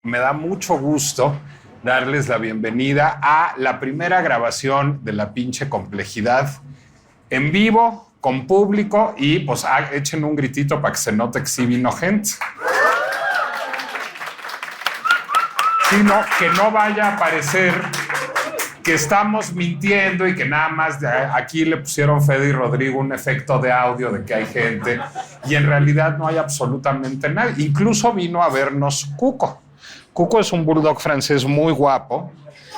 Me da mucho gusto darles la bienvenida a la primera grabación de La Pinche Complejidad en vivo, con público y pues echen un gritito para que se note que sí vino gente. Sino que no vaya a parecer que estamos mintiendo y que nada más aquí le pusieron Fede y Rodrigo un efecto de audio de que hay gente y en realidad no hay absolutamente nadie. Incluso vino a vernos Cuco. Cuco es un bulldog francés muy guapo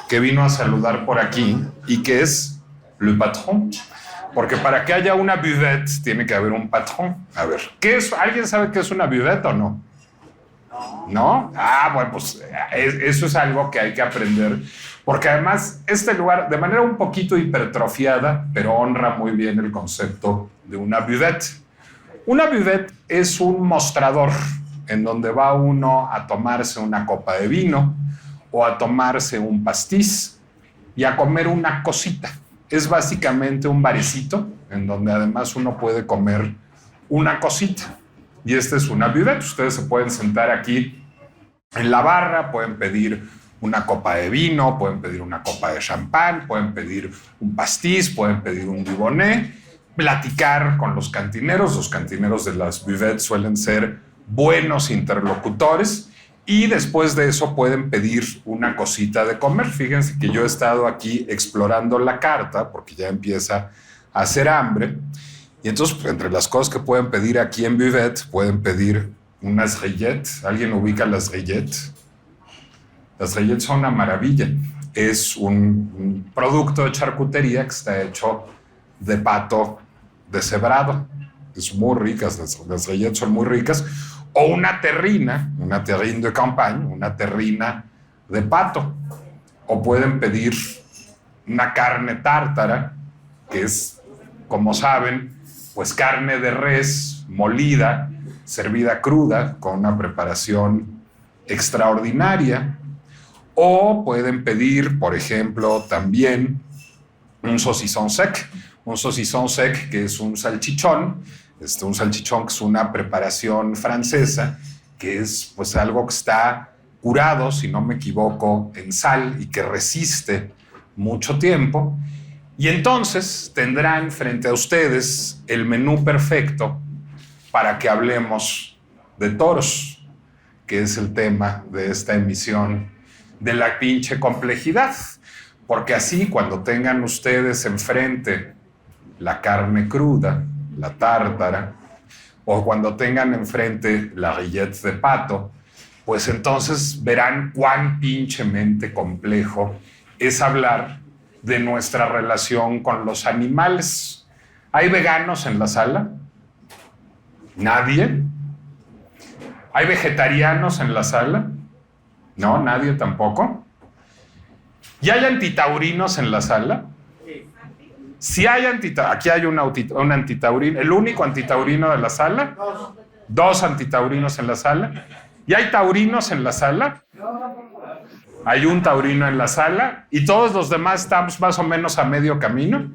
que vino a saludar por aquí y que es le patron. Porque para que haya una buvette tiene que haber un patrón. A ver, ¿qué es? ¿Alguien sabe qué es una buvette o no? ¿No? Bueno, pues eso es algo que hay que aprender. Porque además este lugar, de manera un poquito hipertrofiada, pero honra muy bien el concepto de una buvette. Una buvette es un mostrador en donde va uno a tomarse una copa de vino o a tomarse un pastiz y a comer una cosita. Es básicamente un barecito en donde además uno puede comer una cosita. Y esta es una buvette. Ustedes se pueden sentar aquí en la barra, pueden pedir una copa de vino, pueden pedir una copa de champán, pueden pedir un pastiz, pueden pedir un dubonnet, platicar con los cantineros. Los cantineros de las buvettes suelen ser buenos interlocutores y después de eso pueden pedir una cosita de comer. Fíjense que yo he estado aquí explorando la carta porque ya empieza a hacer hambre y entonces entre las cosas que pueden pedir aquí en buvette pueden pedir unas rillettes. ¿Alguien ubica las rillettes? Las rillettes son una maravilla. Es un producto de charcutería que está hecho de pato deshebrado. Es muy ricas, las rillettes son muy ricas. O una terrine de campagne, una terrina de pato. O pueden pedir una carne tártara, que es, como saben, pues carne de res molida, servida cruda, con una preparación extraordinaria. O pueden pedir, por ejemplo, también un saucisson sec. Un saucisson sec, que es un salchichón. Un salchichón que es una preparación francesa, que es pues algo que está curado, si no me equivoco, en sal y que resiste mucho tiempo. Y entonces tendrán frente a ustedes el menú perfecto para que hablemos de toros, que es el tema de esta emisión de La Pinche Complejidad. Porque así, cuando tengan ustedes enfrente la carne cruda, la tártara, o cuando tengan enfrente la rillette de pato, pues entonces verán cuán pinchemente complejo es hablar de nuestra relación con los animales. ¿Hay veganos en la sala? ¿Nadie? ¿Hay vegetarianos en la sala? No, nadie tampoco. ¿Y hay antitaurinos en la sala? Si hay aquí hay un antitaurino, el único antitaurino de la sala, dos antitaurinos en la sala. ¿Y hay taurinos en la sala? Hay un taurino en la sala y todos los demás estamos más o menos a medio camino.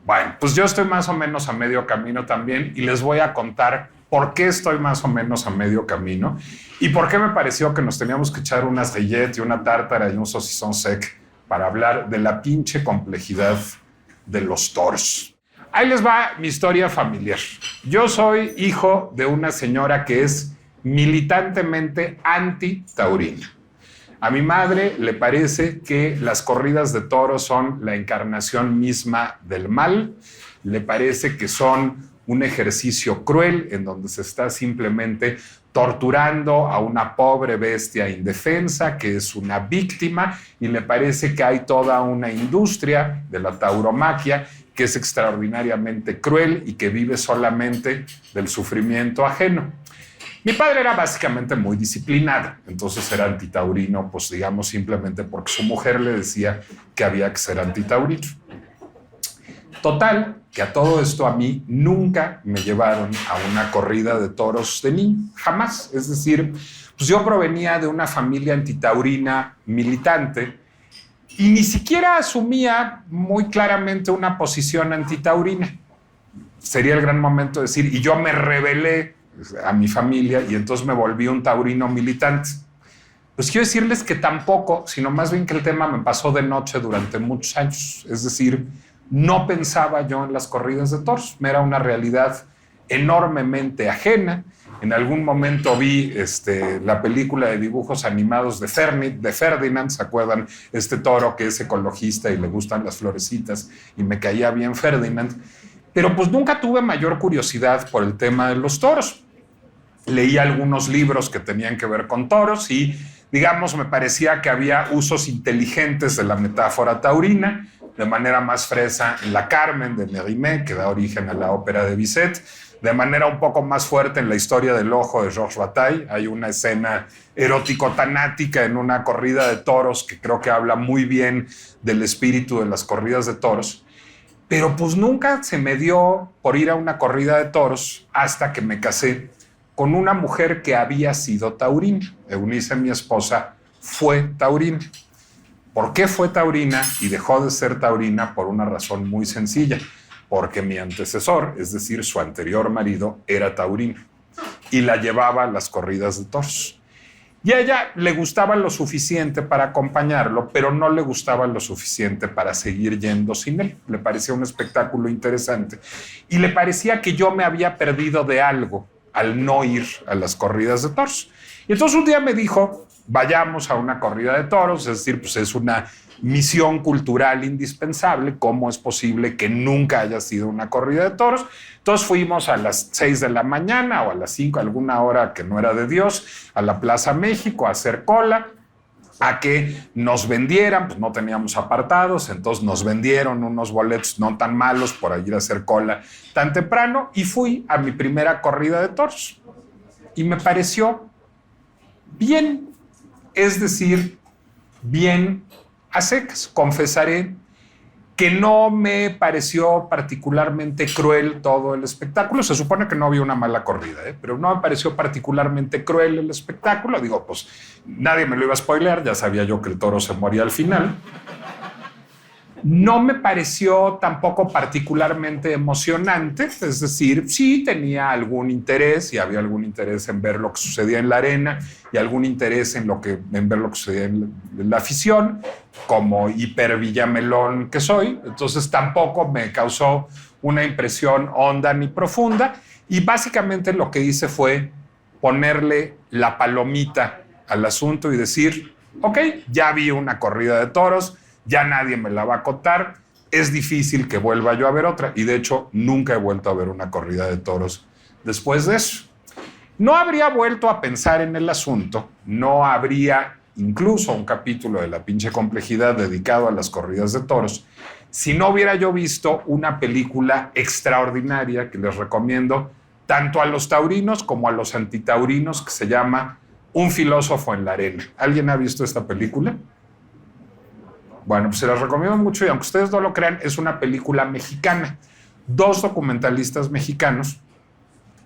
Bueno, pues yo estoy más o menos a medio camino también y les voy a contar por qué estoy más o menos a medio camino y por qué me pareció que nos teníamos que echar unas rillettes y una tártara y un saucisson sec para hablar de la pinche complejidad de los toros. Ahí les va mi historia familiar. Yo soy hijo de una señora que es militantemente anti-taurina. A mi madre le parece que las corridas de toros son la encarnación misma del mal. Le parece que son un ejercicio cruel en donde se está simplemente torturando a una pobre bestia indefensa que es una víctima y le parece que hay toda una industria de la tauromaquia que es extraordinariamente cruel y que vive solamente del sufrimiento ajeno. Mi padre era básicamente muy disciplinado, entonces era antitaurino, pues digamos simplemente porque su mujer le decía que había que ser antitaurino. Total, que a todo esto a mí nunca me llevaron a una corrida de toros de niño, jamás. Es decir, pues yo provenía de una familia antitaurina militante y ni siquiera asumía muy claramente una posición antitaurina. Sería el gran momento de decir, y yo me rebelé a mi familia y entonces me volví un taurino militante. Pues quiero decirles que tampoco, sino más bien que el tema me pasó de noche durante muchos años. Es decir, no pensaba yo en las corridas de toros. Me era una realidad enormemente ajena. En algún momento vi la película de dibujos animados de Ferdinand, ¿se acuerdan? Este toro que es ecologista y le gustan las florecitas y me caía bien Ferdinand. Pero pues nunca tuve mayor curiosidad por el tema de los toros. Leí algunos libros que tenían que ver con toros y, digamos, me parecía que había usos inteligentes de la metáfora taurina, de manera más fresa en La Carmen de Mérimée, que da origen a la ópera de Bizet, de manera un poco más fuerte en La historia del ojo de Georges Bataille. Hay una escena erótico-tanática en una corrida de toros que creo que habla muy bien del espíritu de las corridas de toros. Pero pues nunca se me dio por ir a una corrida de toros hasta que me casé con una mujer que había sido taurina. Eunice, mi esposa, fue taurina. ¿Por qué fue taurina y dejó de ser taurina? Por una razón muy sencilla. Porque mi antecesor, es decir, su anterior marido, era taurino y la llevaba a las corridas de toros. Y a ella le gustaba lo suficiente para acompañarlo, pero no le gustaba lo suficiente para seguir yendo sin él. Le parecía un espectáculo interesante y le parecía que yo me había perdido de algo al no ir a las corridas de toros. Y entonces un día me dijo, vayamos a una corrida de toros, es decir, pues es una misión cultural indispensable. ¿Cómo es posible que nunca haya sido una corrida de toros? Entonces fuimos a las 6 de la mañana o a las 5, alguna hora que no era de Dios, a la Plaza México a hacer cola, a que nos vendieran, pues no teníamos apartados, entonces nos vendieron unos boletos no tan malos por ir a hacer cola tan temprano y fui a mi primera corrida de toros. Y me pareció bien, es decir, bien a secas. Confesaré que no me pareció particularmente cruel todo el espectáculo. Se supone que no había una mala corrida, pero no me pareció particularmente cruel el espectáculo. Digo, pues nadie me lo iba a spoilear, ya sabía yo que el toro se moría al final. No me pareció tampoco particularmente emocionante, es decir, sí tenía algún interés y había algún interés en ver lo que sucedía en la arena y algún interés en ver lo que sucedía en la afición, como hiper villamelón que soy. Entonces tampoco me causó una impresión honda ni profunda y básicamente lo que hice fue ponerle la palomita al asunto y decir, ok, ya vi una corrida de toros, ya nadie me la va a contar, es difícil que vuelva yo a ver otra. Y de hecho, nunca he vuelto a ver una corrida de toros después de eso. No habría vuelto a pensar en el asunto, no habría incluso un capítulo de La pinche complejidad dedicado a las corridas de toros, si no hubiera yo visto una película extraordinaria que les recomiendo tanto a los taurinos como a los antitaurinos, que se llama Un filósofo en la arena. ¿Alguien ha visto esta película? Bueno, pues se las recomiendo mucho y aunque ustedes no lo crean, es una película mexicana. 2 documentalistas mexicanos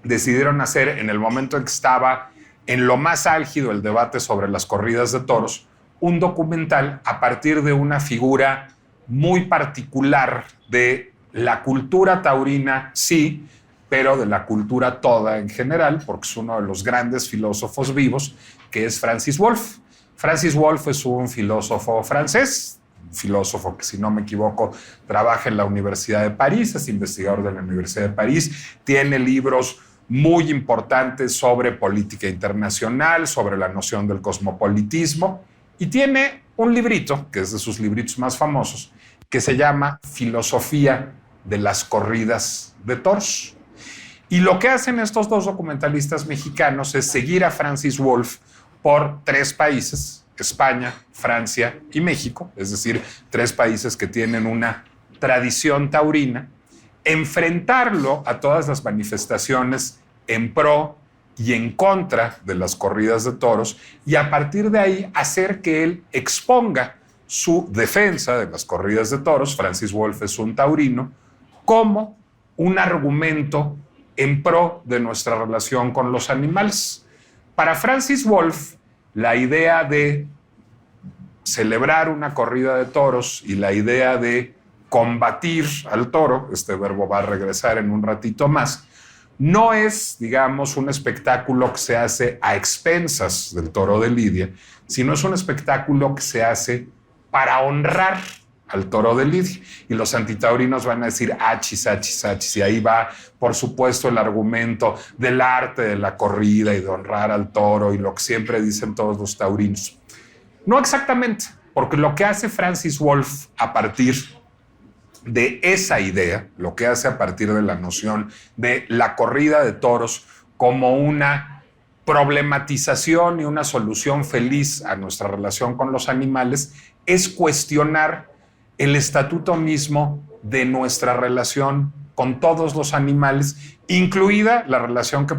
decidieron hacer, en el momento en que estaba en lo más álgido el debate sobre las corridas de toros, un documental a partir de una figura muy particular de la cultura taurina, sí, pero de la cultura toda en general, porque es uno de los grandes filósofos vivos, que es Francis Wolff. Francis Wolff es un filósofo francés, un filósofo que, si no me equivoco, trabaja en la Universidad de París, es investigador de la Universidad de París, tiene libros muy importantes sobre política internacional, sobre la noción del cosmopolitismo, y tiene un librito, que es de sus libritos más famosos, que se llama Filosofía de las corridas de toros. Y lo que hacen estos 2 documentalistas mexicanos es seguir a Francis Wolff por 3 países, España, Francia y México, es decir, 3 países que tienen una tradición taurina, enfrentarlo a todas las manifestaciones en pro y en contra de las corridas de toros y a partir de ahí hacer que él exponga su defensa de las corridas de toros, Francis Wolff es un taurino, como un argumento en pro de nuestra relación con los animales. Para Francis Wolff, la idea de celebrar una corrida de toros y la idea de combatir al toro, este verbo va a regresar en un ratito más, no es, digamos, un espectáculo que se hace a expensas del toro de Lidia, sino es un espectáculo que se hace para honrar al toro de Lidia. Y los antitaurinos van a decir achis, achis, achis. Y ahí va, por supuesto, el argumento del arte de la corrida y de honrar al toro y lo que siempre dicen todos los taurinos. No exactamente, porque lo que hace Francis Wolff a partir de esa idea, lo que hace a partir de la noción de la corrida de toros como una problematización y una solución feliz a nuestra relación con los animales, es cuestionar el estatuto mismo de nuestra relación con todos los animales, incluida la relación que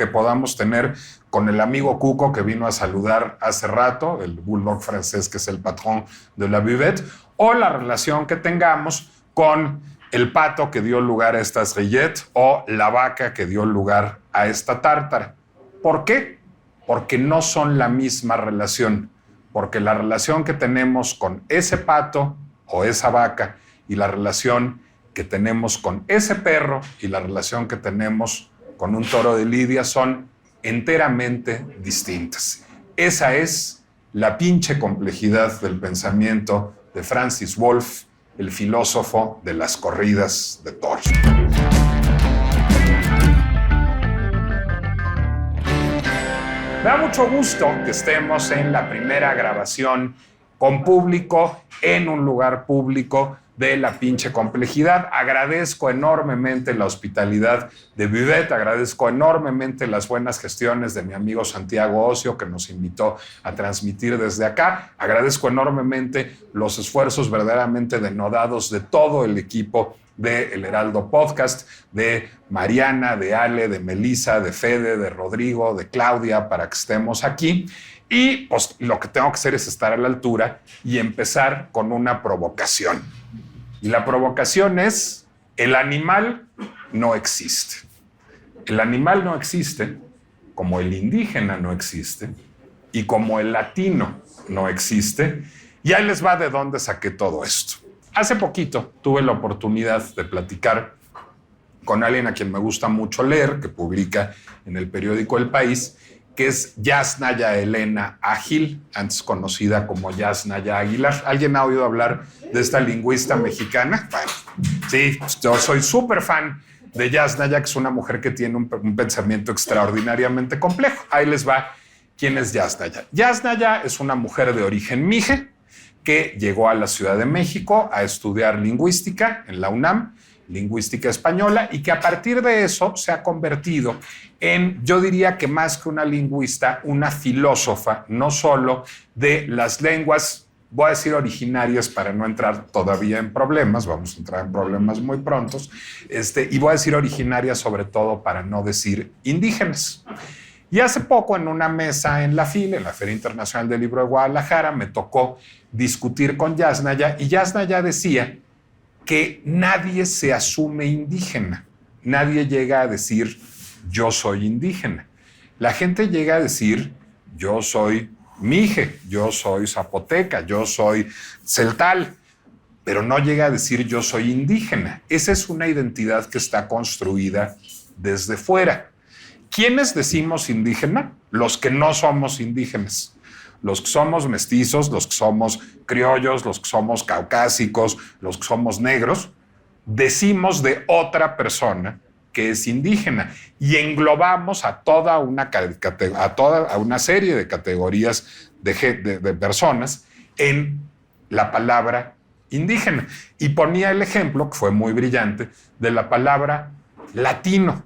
podamos tener con el amigo Cuco que vino a saludar hace rato, el bulldog francés que es el patrón de la buvette, o la relación que tengamos con el pato que dio lugar a estas rillettes o la vaca que dio lugar a esta tártara. ¿Por qué? Porque no son la misma relación, porque la relación que tenemos con ese pato o esa vaca y la relación que tenemos con ese perro y la relación que tenemos con un toro de Lidia son enteramente distintas. Esa es la pinche complejidad del pensamiento de Francis Wolff, el filósofo de las corridas de toros. Me da mucho gusto que estemos en la primera grabación con público, en un lugar público de la pinche complejidad. Agradezco enormemente la hospitalidad de Buvette, agradezco enormemente las buenas gestiones de mi amigo Santiago Ocio, que nos invitó a transmitir desde acá. Agradezco enormemente los esfuerzos verdaderamente denodados de todo el equipo de El Heraldo Podcast, de Mariana, de Ale, de Melissa, de Fede, de Rodrigo, de Claudia, para que estemos aquí. Y pues lo que tengo que hacer es estar a la altura y empezar con una provocación. Y la provocación es: el animal no existe. El animal no existe como el indígena no existe y como el latino no existe. Y ahí les va de dónde saqué todo esto. Hace poquito tuve la oportunidad de platicar con alguien a quien me gusta mucho leer, que publica en el periódico El País, que es Yasnaya Elena Agil, antes conocida como Yasnaya Aguilar. ¿Alguien ha oído hablar de esta lingüista mexicana? Bueno, sí, yo soy súper fan de Yasnaya, que es una mujer que tiene un pensamiento extraordinariamente complejo. Ahí les va quién es Yasnaya. Yasnaya es una mujer de origen mije que llegó a la Ciudad de México a estudiar lingüística en la UNAM, lingüística española, y que a partir de eso se ha convertido en, yo diría que más que una lingüista, una filósofa, no solo de las lenguas, voy a decir originarias para no entrar todavía en problemas, vamos a entrar en problemas muy prontos, y voy a decir originarias sobre todo para no decir indígenas. Y hace poco en una mesa en la FIL, en la Feria Internacional del Libro de Guadalajara, me tocó discutir con Yasnaya, y Yasnaya decía que nadie se asume indígena. Nadie llega a decir, yo soy indígena. La gente llega a decir, yo soy mije, yo soy zapoteca, yo soy celtal, pero no llega a decir, yo soy indígena. Esa es una identidad que está construida desde fuera. ¿Quiénes decimos indígena? Los que no somos indígenas. Los que somos mestizos, los que somos criollos, los que somos caucásicos, los que somos negros, decimos de otra persona que es indígena y englobamos a toda una serie de categorías de personas en la palabra indígena. Y ponía el ejemplo, que fue muy brillante, de la palabra latino.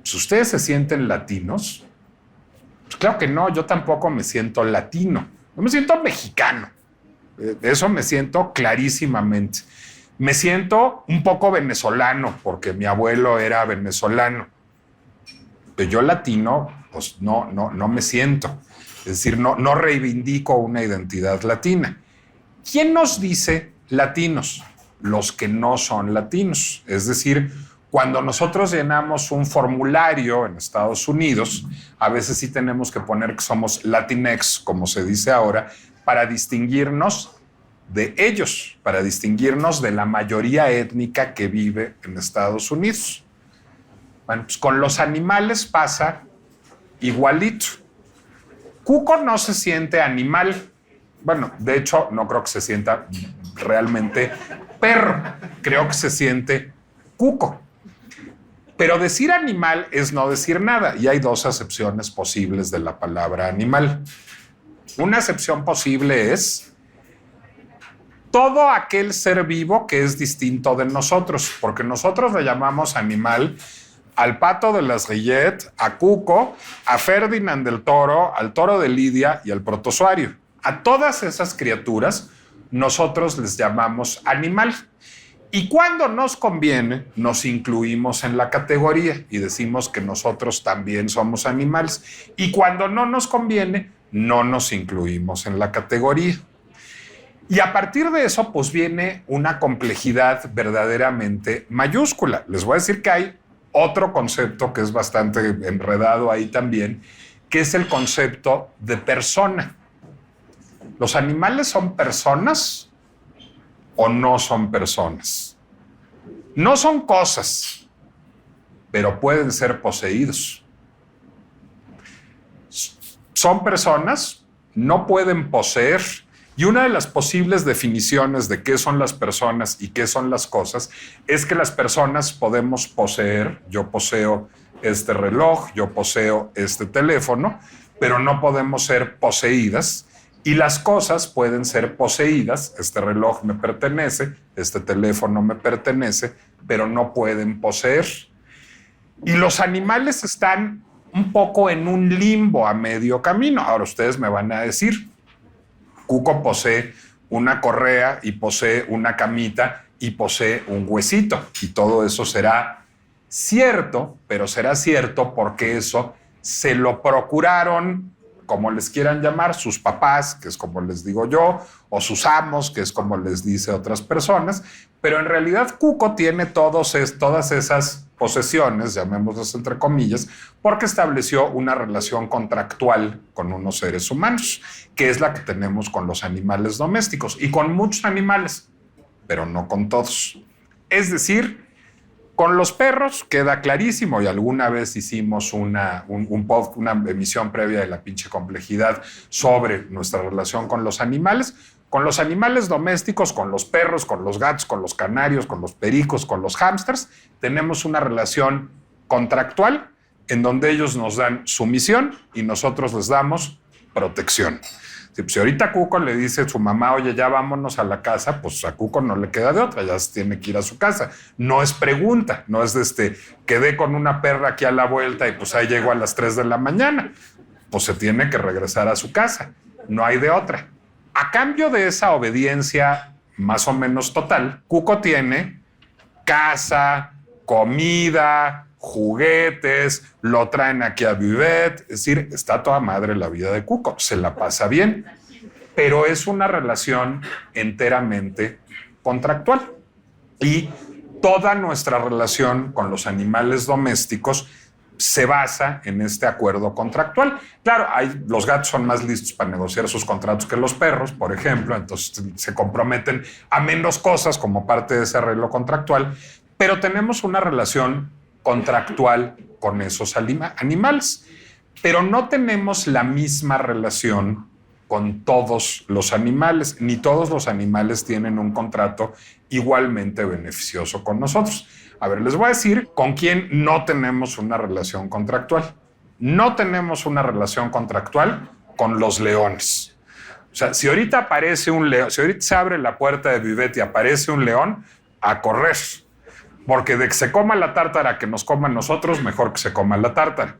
Si ustedes se sienten latinos, pues claro que no, yo tampoco me siento latino, yo me siento mexicano, eso me siento clarísimamente. Me siento un poco venezolano, porque mi abuelo era venezolano, pero yo latino, pues no me siento, es decir, no reivindico una identidad latina. ¿Quién nos dice latinos? Los que no son latinos, es decir, cuando nosotros llenamos un formulario en Estados Unidos, a veces sí tenemos que poner que somos Latinx, como se dice ahora, para distinguirnos de ellos, para distinguirnos de la mayoría étnica que vive en Estados Unidos. Bueno, pues con los animales pasa igualito. Cuco no se siente animal. Bueno, de hecho, no creo que se sienta realmente perro. Creo que se siente cuco. Pero decir animal es no decir nada. Y hay dos acepciones posibles de la palabra animal. Una acepción posible es todo aquel ser vivo que es distinto de nosotros, porque nosotros le llamamos animal al pato de las Guillet, a Cuco, a Ferdinand del Toro, al toro de Lidia y al protozoario. A todas esas criaturas nosotros les llamamos animal. Y cuando nos conviene, nos incluimos en la categoría y decimos que nosotros también somos animales. Y cuando no nos conviene, no nos incluimos en la categoría. Y a partir de eso, pues viene una complejidad verdaderamente mayúscula. Les voy a decir que hay otro concepto que es bastante enredado ahí también, que es el concepto de persona. ¿Los animales son personas o no son personas? No son cosas, pero pueden ser poseídos. Son personas, no pueden poseer. Y una de las posibles definiciones de qué son las personas y qué son las cosas es que las personas podemos poseer, yo poseo este reloj, yo poseo este teléfono, pero no podemos ser poseídas. Y las cosas pueden ser poseídas, este reloj me pertenece, este teléfono me pertenece, pero no pueden poseer. Y los animales están un poco en un limbo a medio camino. Ahora ustedes me van a decir, Cuco posee una correa y posee una camita y posee un huesito. Y todo eso será cierto, pero será cierto porque eso se lo procuraron, como les quieran llamar, sus papás, que es como les digo yo, o sus amos, que es como les dice otras personas. Pero en realidad Cuco tiene todas esas posesiones, llamémoslas entre comillas, porque estableció una relación contractual con unos seres humanos, que es la que tenemos con los animales domésticos y con muchos animales, pero no con todos. Es decir, con los perros queda clarísimo, y alguna vez hicimos una emisión previa de la pinche complejidad sobre nuestra relación con los animales. Con los animales domésticos, con los perros, con los gatos, con los canarios, con los pericos, con los hámsters, tenemos una relación contractual en donde ellos nos dan sumisión y nosotros les damos protección. Si ahorita Cuco le dice a su mamá, oye, ya vámonos a la casa, pues a Cuco no le queda de otra, ya se tiene que ir a su casa. No es pregunta, no es quedé con una perra aquí a la vuelta y pues ahí llego a las 3 de la mañana. Pues se tiene que regresar a su casa, no hay de otra. A cambio de esa obediencia más o menos total, Cuco tiene casa, comida, juguetes, lo traen aquí a Vivet. Es decir, está toda madre la vida de Cuco, se la pasa bien, pero es una relación enteramente contractual. Y toda nuestra relación con los animales domésticos se basa en este acuerdo contractual. Claro, los gatos son más listos para negociar sus contratos que los perros, por ejemplo, entonces se comprometen a menos cosas como parte de ese arreglo contractual, pero tenemos una relación contractual con esos animales, pero no tenemos la misma relación con todos los animales, ni todos los animales tienen un contrato igualmente beneficioso con nosotros. A ver, les voy a decir con quién no tenemos una relación contractual. No tenemos una relación contractual con los leones. O sea, si ahorita aparece un león, si ahorita se abre la puerta de Vivet y aparece un león, a correr. Porque de que se coma la tártara, que nos coman nosotros, mejor que se coma la tártara.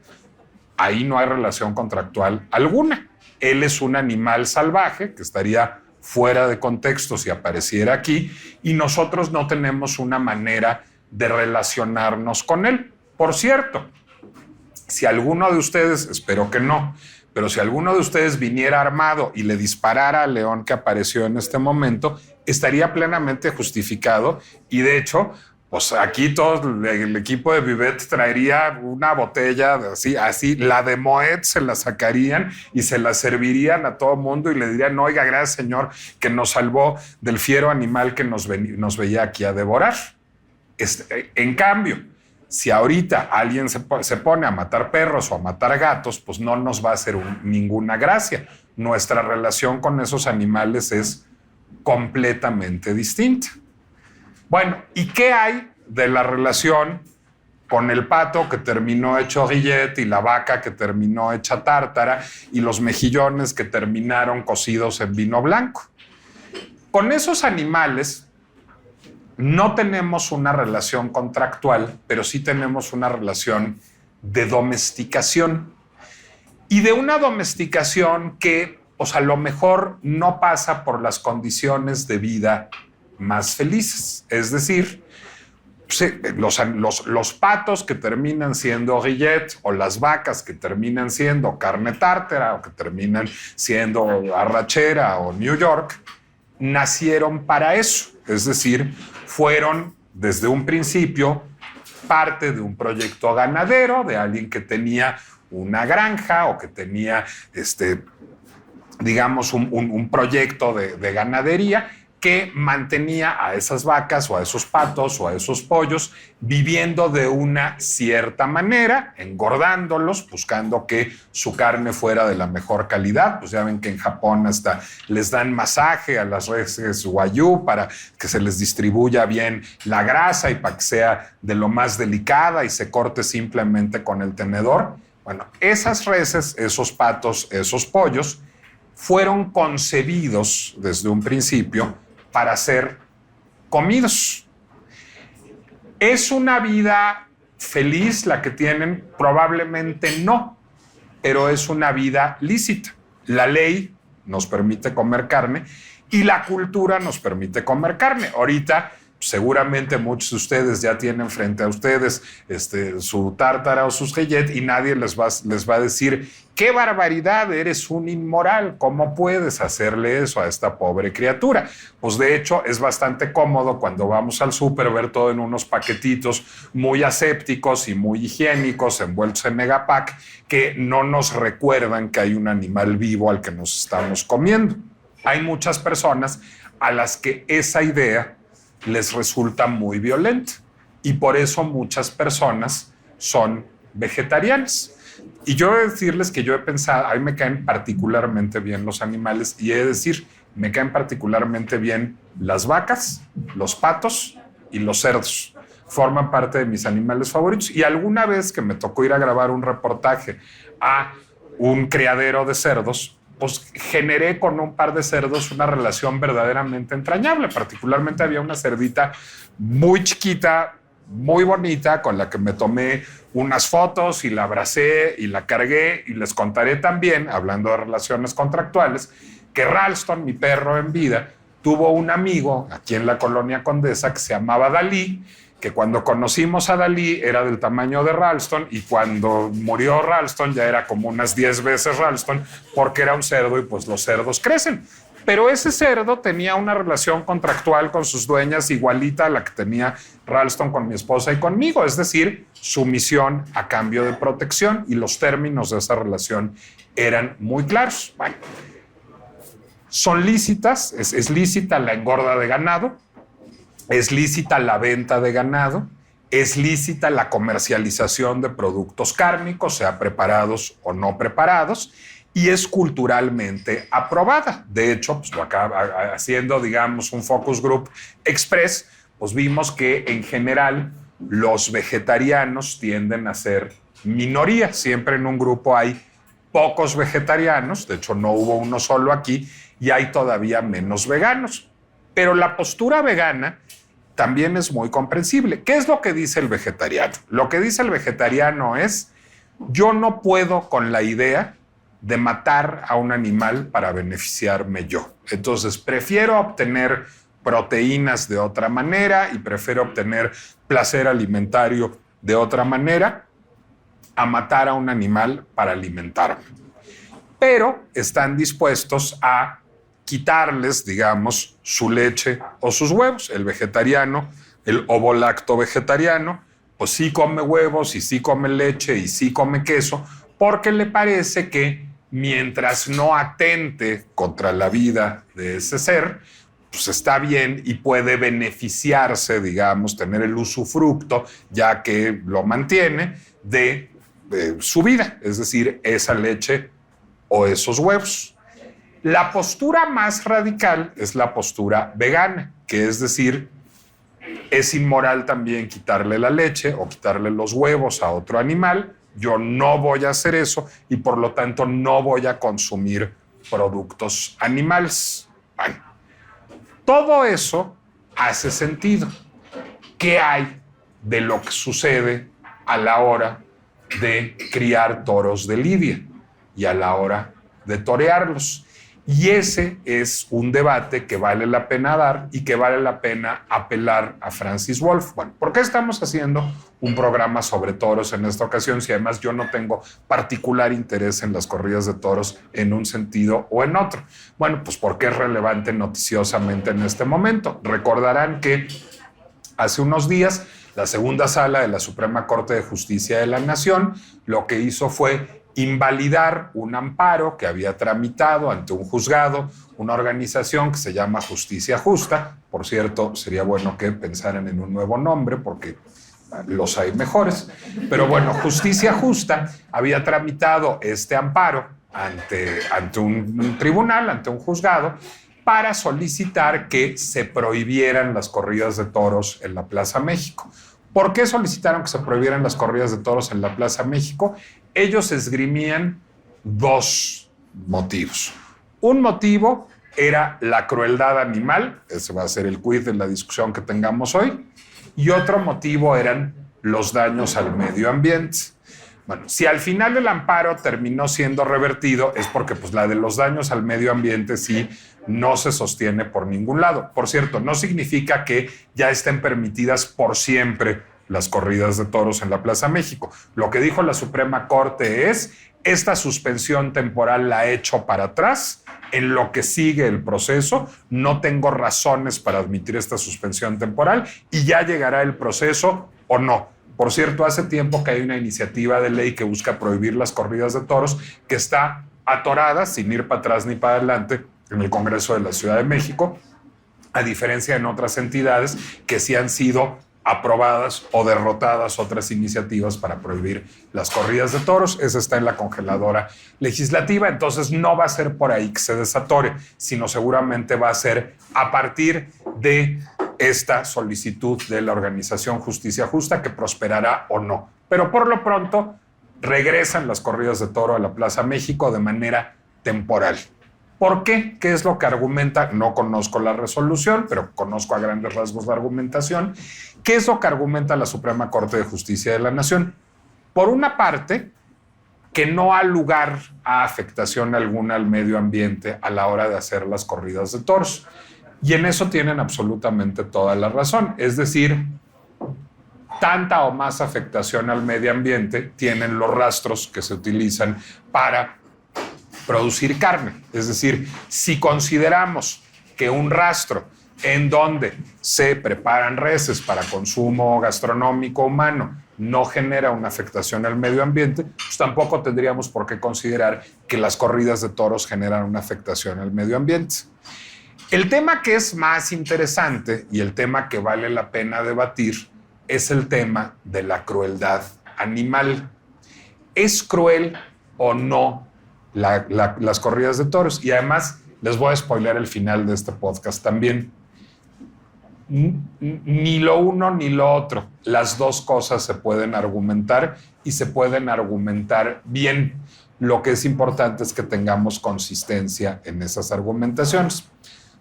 Ahí no hay relación contractual alguna. Él es un animal salvaje que estaría fuera de contexto si apareciera aquí y nosotros no tenemos una manera de relacionarnos con él. Por cierto, si alguno de ustedes, espero que no, pero si alguno de ustedes viniera armado y le disparara al león que apareció en este momento, estaría plenamente justificado y de hecho, pues aquí todo el equipo de Vivet traería una botella así, la de Moet se la sacarían y se la servirían a todo mundo y le dirían, oiga, gracias señor, que nos salvó del fiero animal que nos veía aquí a devorar. En cambio, Si ahorita alguien se pone a matar perros o a matar gatos, pues no nos va a hacer ninguna gracia. Nuestra relación con esos animales es completamente distinta. Bueno, ¿y qué hay de la relación con el pato que terminó hecho rillette y la vaca que terminó hecha tártara y los mejillones que terminaron cocidos en vino blanco? Con esos animales no tenemos una relación contractual, pero sí tenemos una relación de domesticación. Y de una domesticación que, pues a lo mejor no pasa por las condiciones de vida más felices. Es decir, los patos que terminan siendo rillette o las vacas que terminan siendo carne tártara o que terminan siendo arrachera o New York, nacieron para eso. Es decir, fueron desde un principio parte de un proyecto ganadero, de alguien que tenía una granja o que tenía, digamos, un proyecto de ganadería que mantenía a esas vacas o a esos patos o a esos pollos viviendo de una cierta manera, engordándolos, buscando que su carne fuera de la mejor calidad. Pues ya ven que en Japón hasta les dan masaje a las reses wagyu para que se les distribuya bien la grasa y para que sea de lo más delicada y se corte simplemente con el tenedor. Bueno, esas reses, esos patos, esos pollos fueron concebidos desde un principio para ser comidos. ¿Es una vida feliz la que tienen? Probablemente no, pero es una vida lícita. La ley nos permite comer carne y la cultura nos permite comer carne. Ahorita, seguramente muchos de ustedes ya tienen frente a ustedes su tártara o sus rillettes y nadie les va a decir: ¡qué barbaridad! Eres un inmoral. ¿Cómo puedes hacerle eso a esta pobre criatura? Pues de hecho es bastante cómodo cuando vamos al súper ver todo en unos paquetitos muy asépticos y muy higiénicos, envueltos en Megapack, que no nos recuerdan que hay un animal vivo al que nos estamos comiendo. Hay muchas personas a las que esa idea les resulta muy violenta y por eso muchas personas son vegetarianas. Y yo he de decirles que yo he pensado, a mí me caen particularmente bien los animales y he de decir, me caen particularmente bien las vacas, los patos y los cerdos. Forman parte de mis animales favoritos. Y alguna vez que me tocó ir a grabar un reportaje a un criadero de cerdos, pues generé con un par de cerdos una relación verdaderamente entrañable. Particularmente había una cerdita muy chiquita, muy bonita, con la que me tomé unas fotos y la abracé y la cargué, y les contaré también, hablando de relaciones contractuales, que Ralston, mi perro en vida, tuvo un amigo aquí en la colonia Condesa que se llamaba Dalí, que cuando conocimos a Dalí era del tamaño de Ralston y cuando murió Ralston ya era como unas 10 veces Ralston porque era un cerdo y pues los cerdos crecen. Pero ese cerdo tenía una relación contractual con sus dueñas igualita a la que tenía Ralston con mi esposa y conmigo, es decir, sumisión a cambio de protección, y los términos de esa relación eran muy claros. Bueno, son lícitas, es lícita la engorda de ganado, es lícita la venta de ganado, es lícita la comercialización de productos cárnicos, sea preparados o no preparados, y es culturalmente aprobada. De hecho, pues haciendo, digamos, un focus group express, pues vimos que en general los vegetarianos tienden a ser minoría. Siempre en un grupo hay pocos vegetarianos, de hecho no hubo uno solo aquí, y hay todavía menos veganos. Pero la postura vegana también es muy comprensible. ¿Qué es lo que dice el vegetariano? Lo que dice el vegetariano es: yo no puedo con la idea de matar a un animal para beneficiarme yo. Entonces, prefiero obtener proteínas de otra manera y prefiero obtener placer alimentario de otra manera a matar a un animal para alimentarme. Pero están dispuestos a quitarles, digamos, su leche o sus huevos. El vegetariano, el ovolacto vegetariano, pues sí come huevos y sí come leche y sí come queso, porque le parece que mientras no atente contra la vida de ese ser, pues está bien y puede beneficiarse, digamos, tener el usufructo, ya que lo mantiene, de su vida, es decir, esa leche o esos huevos. La postura más radical es la postura vegana, que es decir, es inmoral también quitarle la leche o quitarle los huevos a otro animal. Yo no voy a hacer eso y por lo tanto no voy a consumir productos animales. Bueno, todo eso hace sentido. ¿Qué hay de lo que sucede a la hora de criar toros de lidia y a la hora de torearlos? Y ese es un debate que vale la pena dar y que vale la pena apelar a Francis Wolff. Bueno, ¿por qué estamos haciendo un programa sobre toros en esta ocasión si además yo no tengo particular interés en las corridas de toros en un sentido o en otro? Bueno, pues porque es relevante noticiosamente en este momento. Recordarán que hace unos días la segunda sala de la Suprema Corte de Justicia de la Nación lo que hizo fue invalidar un amparo que había tramitado ante un juzgado, una organización que se llama Justicia Justa. Por cierto, sería bueno que pensaran en un nuevo nombre porque los hay mejores. Pero bueno, Justicia Justa había tramitado este amparo ante un tribunal, ante un juzgado, para solicitar que se prohibieran las corridas de toros en la Plaza México. ¿Por qué solicitaron que se prohibieran las corridas de toros en la Plaza México? Ellos esgrimían dos motivos. Un motivo era la crueldad animal, ese va a ser el quid de la discusión que tengamos hoy, y otro motivo eran los daños al medio ambiente. Bueno, si al final el amparo terminó siendo revertido es porque pues, la de los daños al medio ambiente sí no se sostiene por ningún lado. Por cierto, no significa que ya estén permitidas por siempre las corridas de toros en la Plaza México. Lo que dijo la Suprema Corte es, esta suspensión temporal la he hecho para atrás, en lo que sigue el proceso, no tengo razones para admitir esta suspensión temporal y ya llegará el proceso o no. Por cierto, hace tiempo que hay una iniciativa de ley que busca prohibir las corridas de toros que está atorada, sin ir para atrás ni para adelante, en el Congreso de la Ciudad de México, a diferencia en otras entidades que sí han sido aprobadas o derrotadas otras iniciativas para prohibir las corridas de toros. Esa está en la congeladora legislativa, entonces no va a ser por ahí que se desatore, sino seguramente va a ser a partir de esta solicitud de la organización Justicia Justa que prosperará o no. Pero por lo pronto regresan las corridas de toro a la Plaza México de manera temporal. ¿Por qué? ¿Qué es lo que argumenta? No conozco la resolución, pero conozco a grandes rasgos la argumentación. ¿Qué es lo que argumenta la Suprema Corte de Justicia de la Nación? Por una parte, que no ha lugar a afectación alguna al medio ambiente a la hora de hacer las corridas de toros. Y en eso tienen absolutamente toda la razón. Es decir, tanta o más afectación al medio ambiente tienen los rastros que se utilizan para producir carne. Es decir, si consideramos que un rastro en donde se preparan reses para consumo gastronómico humano no genera una afectación al medio ambiente, pues tampoco tendríamos por qué considerar que las corridas de toros generan una afectación al medio ambiente. El tema que es más interesante y el tema que vale la pena debatir es el tema de la crueldad animal. ¿Es cruel o no las corridas de toros? Y además les voy a spoilear el final de este podcast también. Ni lo uno ni lo otro. Las dos cosas se pueden argumentar y se pueden argumentar bien. Lo que es importante es que tengamos consistencia en esas argumentaciones.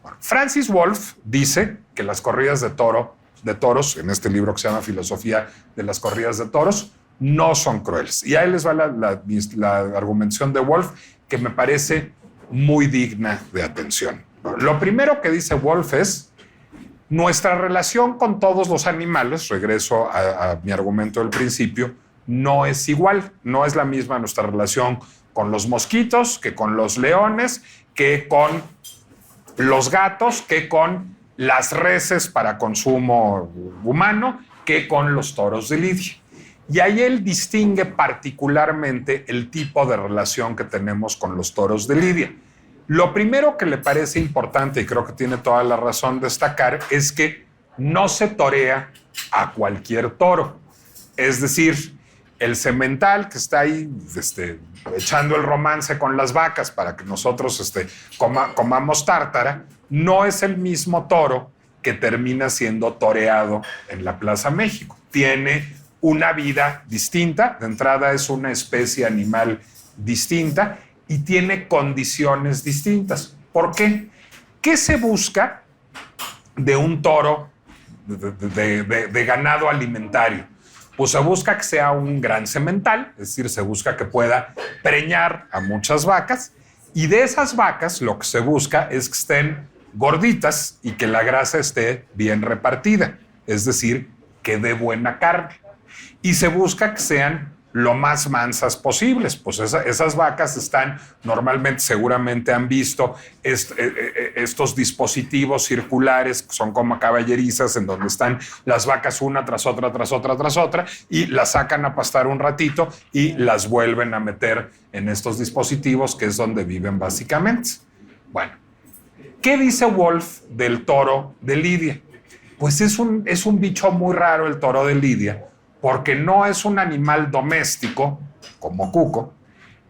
Bueno, Francis Wolff dice que las corridas de toros, en este libro que se llama Filosofía de las corridas de toros, no son crueles. Y ahí les va la argumentación de Wolff, que me parece muy digna de atención. Lo primero que dice Wolff es: nuestra relación con todos los animales, regreso a mi argumento del principio, no es igual. No es la misma nuestra relación con los mosquitos, que con los leones, que con los gatos, que con las reses para consumo humano, que con los toros de lidia. Y ahí él distingue particularmente el tipo de relación que tenemos con los toros de lidia. Lo primero que le parece importante, y creo que tiene toda la razón de destacar, es que no se torea a cualquier toro. Es decir, el semental que está ahí echando el romance con las vacas para que nosotros comamos tártara, no es el mismo toro que termina siendo toreado en la Plaza México. Tiene una vida distinta, de entrada es una especie animal distinta y tiene condiciones distintas. ¿Por qué? ¿Qué se busca de un toro de ganado alimentario? Pues se busca que sea un gran semental, es decir, se busca que pueda preñar a muchas vacas, y de esas vacas lo que se busca es que estén gorditas y que la grasa esté bien repartida, es decir, que dé buena carne. Y se busca que sean lo más mansas posibles. Pues esas vacas están normalmente, seguramente han visto estos dispositivos circulares que son como caballerizas en donde están las vacas una tras otra, tras otra, tras otra, y las sacan a pastar un ratito y las vuelven a meter en estos dispositivos, que es donde viven básicamente. Bueno, ¿qué dice Wolf del toro de Lidia? Pues es un bicho muy raro el toro de Lidia, porque no es un animal doméstico, como Cuco,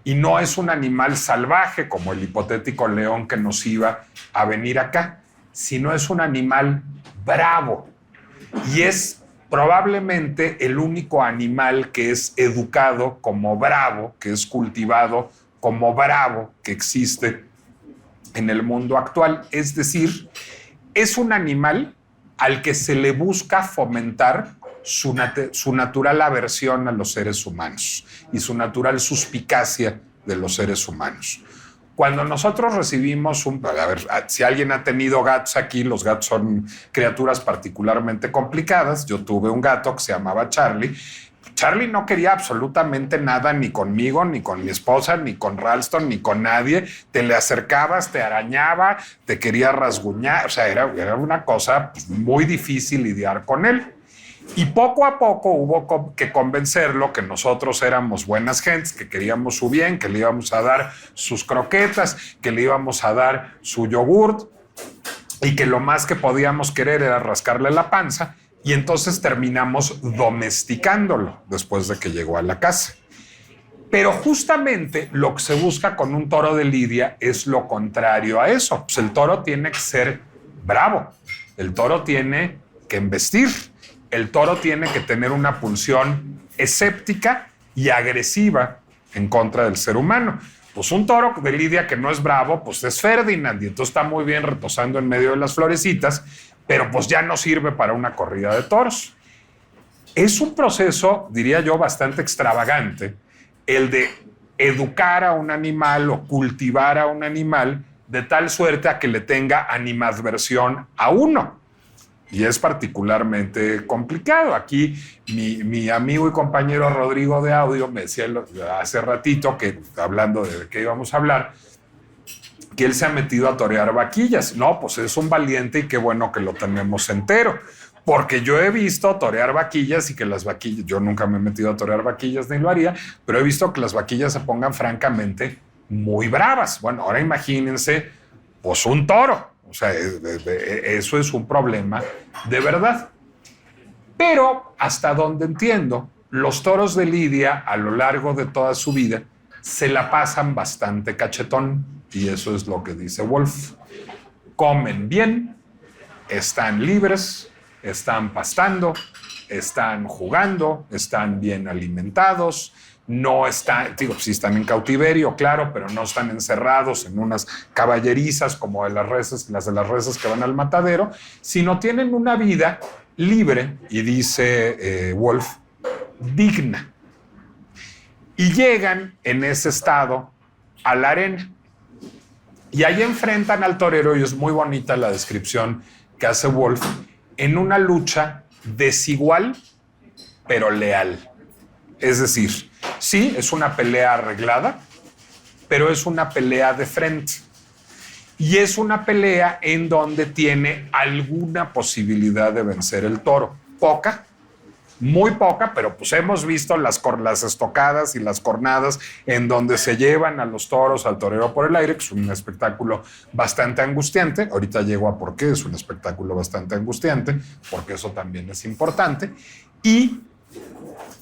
y no es un animal salvaje, como el hipotético león que nos iba a venir acá, sino es un animal bravo. Y es probablemente el único animal que es educado como bravo, que es cultivado como bravo, que existe en el mundo actual. Es decir, es un animal al que se le busca fomentar su natural aversión a los seres humanos y su natural suspicacia de los seres humanos. Cuando nosotros recibimos si alguien ha tenido gatos aquí, los gatos son criaturas particularmente complicadas. Yo tuve un gato que se llamaba Charlie. Charlie no quería absolutamente nada, ni conmigo, ni con mi esposa, ni con Ralston, ni con nadie. Te le acercabas, te arañaba, te quería rasguñar. O sea, era una cosa muy difícil lidiar con él. Y poco a poco hubo que convencerlo que nosotros éramos buenas gentes, que queríamos su bien, que le íbamos a dar sus croquetas, que le íbamos a dar su yogurt y que lo más que podíamos querer era rascarle la panza. Y entonces terminamos domesticándolo después de que llegó a la casa. Pero justamente lo que se busca con un toro de Lidia es lo contrario a eso. Pues el toro tiene que ser bravo, el toro tiene que embestir, el toro tiene que tener una pulsión escéptica y agresiva en contra del ser humano. Pues un toro de Lidia que no es bravo, pues es Ferdinand, y entonces está muy bien retosando en medio de las florecitas, pero pues ya no sirve para una corrida de toros. Es un proceso, diría yo, bastante extravagante, el de educar a un animal o cultivar a un animal de tal suerte a que le tenga animadversión a uno. Y es particularmente complicado. Aquí mi amigo y compañero Rodrigo de Audio me decía hace ratito, que hablando de qué íbamos a hablar, que él se ha metido a torear vaquillas. No, pues es un valiente y qué bueno que lo tenemos entero. Porque yo he visto torear vaquillas y que las vaquillas, yo nunca me he metido a torear vaquillas ni lo haría, pero he visto que las vaquillas se pongan francamente muy bravas. Bueno, ahora imagínense, pues un toro. O sea, eso es un problema de verdad. Pero hasta donde entiendo, los toros de Lidia a lo largo de toda su vida se la pasan bastante cachetón. Y eso es lo que dice Wolf. Comen bien, están libres, están pastando, están jugando, están bien alimentados, no están, sí están en cautiverio, claro, pero no están encerrados en unas caballerizas como las de las reses que van al matadero, sino tienen una vida libre, y dice Wolf, digna. Y llegan en ese estado a la arena. Y ahí enfrentan al torero, y es muy bonita la descripción que hace Wolf, en una lucha desigual, pero leal. Es decir, sí, es una pelea arreglada, pero es una pelea de frente. Y es una pelea en donde tiene alguna posibilidad de vencer el toro. Poca, muy poca, pero pues hemos visto las estocadas y las cornadas en donde se llevan a los toros al torero por el aire, que es un espectáculo bastante angustiante. Ahorita llego a por qué es un espectáculo bastante angustiante, porque eso también es importante. Y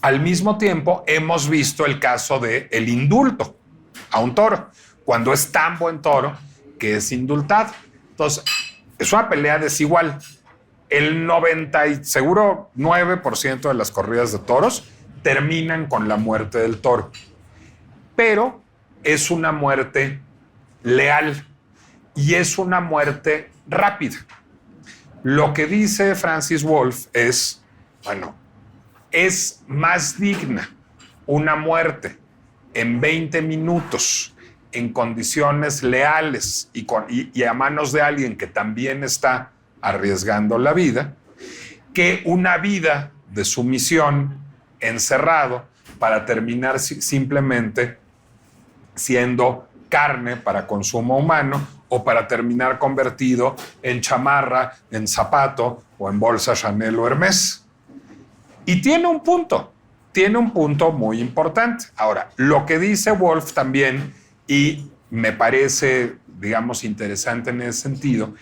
al mismo tiempo hemos visto el caso del indulto a un toro, cuando es tan buen toro que es indultado. Entonces, es una pelea desigual. El 90 y seguro 9% de las corridas de toros terminan con la muerte del toro. Pero es una muerte leal y es una muerte rápida. Lo que dice Francis Wolff es, bueno, es más digna una muerte en 20 minutos en condiciones leales y a manos de alguien que también está arriesgando la vida, que una vida de sumisión encerrado para terminar simplemente siendo carne para consumo humano o para terminar convertido en chamarra, en zapato o en bolsa Chanel o Hermès. Y tiene un punto muy importante. Ahora, lo que dice Wolff también, y me parece, digamos, interesante en ese sentido,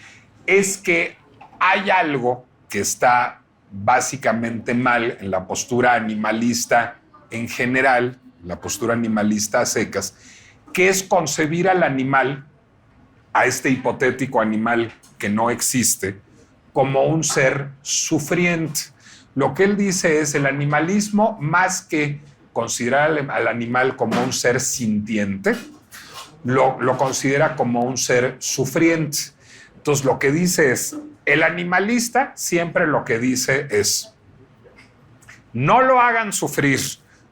es que hay algo que está básicamente mal en la postura animalista en general, la postura animalista a secas, que es concebir al animal, a este hipotético animal que no existe, como un ser sufriente. Lo que él dice es el animalismo, más que considerar al animal como un ser sintiente, lo considera como un ser sufriente. Entonces, lo que dice es, el animalista siempre lo que dice es, no lo hagan sufrir,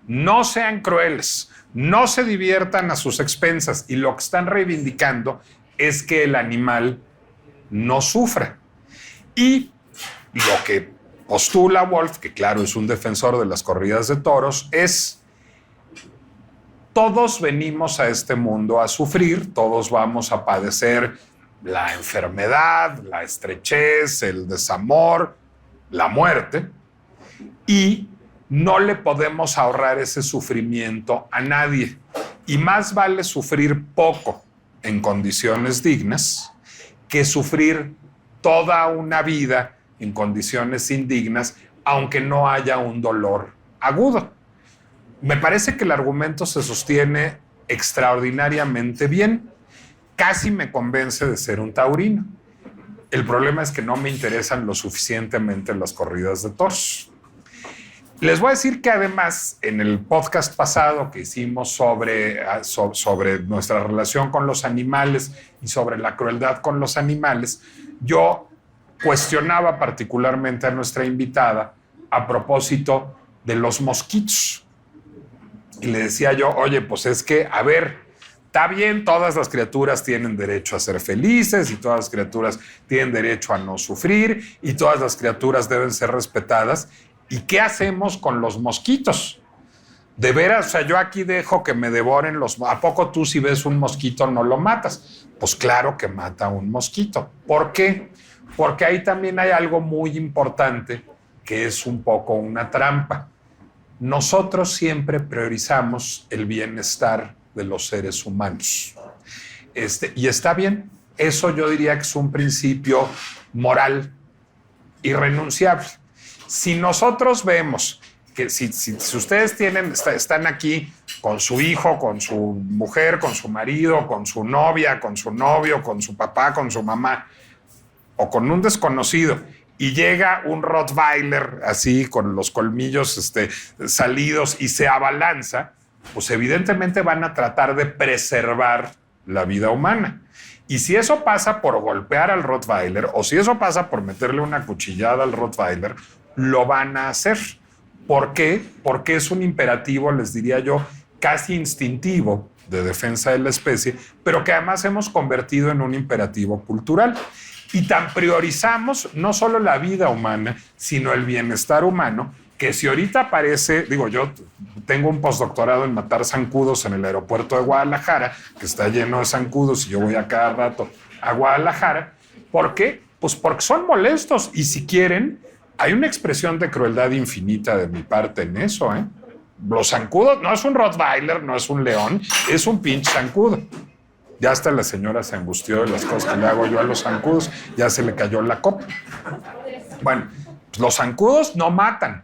no sean crueles, no se diviertan a sus expensas. Y lo que están reivindicando es que el animal no sufra. Y lo que postula Wolff, que claro es un defensor de las corridas de toros, es todos venimos a este mundo a sufrir, todos vamos a padecer la enfermedad, la estrechez, el desamor, la muerte, y no le podemos ahorrar ese sufrimiento a nadie. Y más vale sufrir poco en condiciones dignas que sufrir toda una vida en condiciones indignas, aunque no haya un dolor agudo. Me parece que el argumento se sostiene extraordinariamente bien. Casi me convence de ser un taurino. El problema es que no me interesan lo suficientemente las corridas de toros. Les voy a decir que además, en el podcast pasado que hicimos sobre nuestra relación con los animales y sobre la crueldad con los animales, yo cuestionaba particularmente a nuestra invitada a propósito de los mosquitos. Y le decía yo, oye, pues es que, a ver, está bien, todas las criaturas tienen derecho a ser felices y todas las criaturas tienen derecho a no sufrir y todas las criaturas deben ser respetadas. ¿Y qué hacemos con los mosquitos? De veras, o sea, yo aquí dejo que me devoren los... ¿A poco tú si ves un mosquito no lo matas? Pues claro que mata a un mosquito. ¿Por qué? Porque ahí también hay algo muy importante que es un poco una trampa. Nosotros siempre priorizamos el bienestar de los seres humanos. Y está bien, eso yo diría que es un principio moral irrenunciable. Si nosotros vemos que si ustedes están aquí con su hijo, con su mujer, con su marido, con su novia, con su novio, con su papá, con su mamá, o con un desconocido, y llega un Rottweiler así con los colmillos salidos y se abalanza, pues evidentemente van a tratar de preservar la vida humana. Y si eso pasa por golpear al Rottweiler o si eso pasa por meterle una cuchillada al Rottweiler, lo van a hacer. ¿Por qué? Porque es un imperativo, les diría yo, casi instintivo de defensa de la especie, pero que además hemos convertido en un imperativo cultural. Y tan priorizamos no solo la vida humana, sino el bienestar humano, que si ahorita aparece, digo, yo tengo un postdoctorado en matar zancudos en el aeropuerto de Guadalajara, que está lleno de zancudos y yo voy a cada rato a Guadalajara. ¿Por qué? Pues porque son molestos y si quieren, hay una expresión de crueldad infinita de mi parte en eso, ¿eh? Los zancudos, no es un Rottweiler, no es un león, es un pinche zancudo. Ya hasta la señora se angustió de las cosas que le hago yo a los zancudos, ya se le cayó la copa. Bueno, pues los zancudos no matan,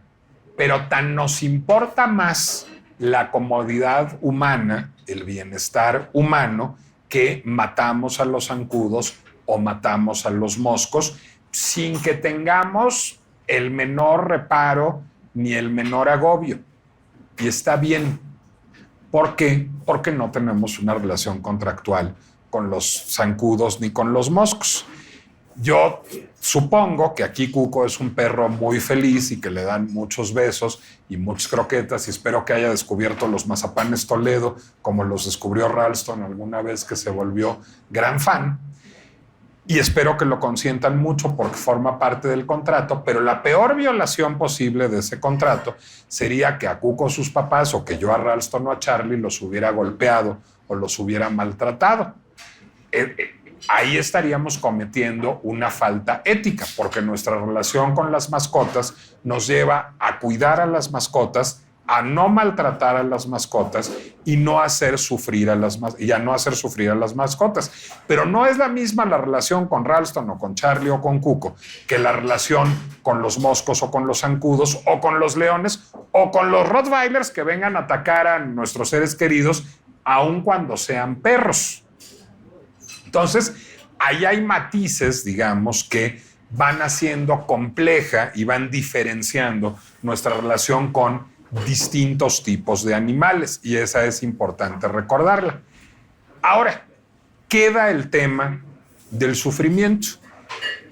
pero tan nos importa más la comodidad humana, el bienestar humano, que matamos a los zancudos o matamos a los moscos sin que tengamos el menor reparo ni el menor agobio. Y está bien. ¿Por qué? Porque no tenemos una relación contractual con los zancudos ni con los moscos. Yo supongo que aquí Cuco es un perro muy feliz y que le dan muchos besos y muchas croquetas, y espero que haya descubierto los mazapanes Toledo como los descubrió Ralston alguna vez que se volvió gran fan. Y espero que lo consientan mucho porque forma parte del contrato, pero la peor violación posible de ese contrato sería que a Cuco sus papás o que yo a Ralston o a Charlie los hubiera golpeado o los hubiera maltratado. Ahí estaríamos cometiendo una falta ética, porque nuestra relación con las mascotas nos lleva a cuidar a las mascotas, a no maltratar a las mascotas y no hacer sufrir a las mascotas. Pero no es la misma la relación con Ralston o con Charlie o con Cuco que la relación con los moscos o con los zancudos o con los leones o con los Rottweilers que vengan a atacar a nuestros seres queridos, aun cuando sean perros. Entonces, ahí hay matices, digamos, que van haciendo compleja y van diferenciando nuestra relación con distintos tipos de animales, y esa es importante recordarla. Ahora, queda el tema del sufrimiento.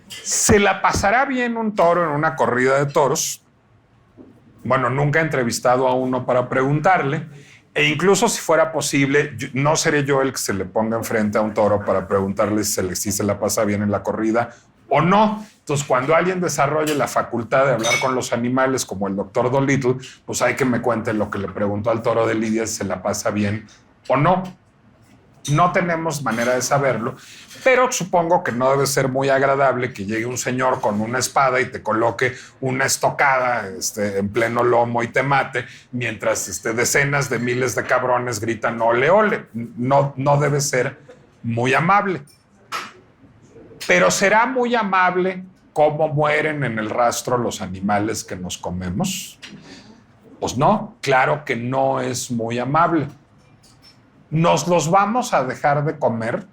¿Se la pasará bien un toro en una corrida de toros? Bueno, nunca he entrevistado a uno para preguntarle, e incluso si fuera posible, no seré yo el que se le ponga enfrente a un toro para preguntarle si se la pasa bien en la corrida o no. Entonces, cuando alguien desarrolle la facultad de hablar con los animales, como el doctor Dolittle, pues hay que me cuente lo que le preguntó al toro de Lidia, si se la pasa bien o no. No tenemos manera de saberlo, pero supongo que no debe ser muy agradable que llegue un señor con una espada y te coloque una estocada en pleno lomo y te mate, mientras decenas de miles de cabrones gritan ole, ole. No debe ser muy amable. Pero ¿será muy amable cómo mueren en el rastro los animales que nos comemos? Pues no, claro que no es muy amable. ¿Nos los vamos a dejar de comer?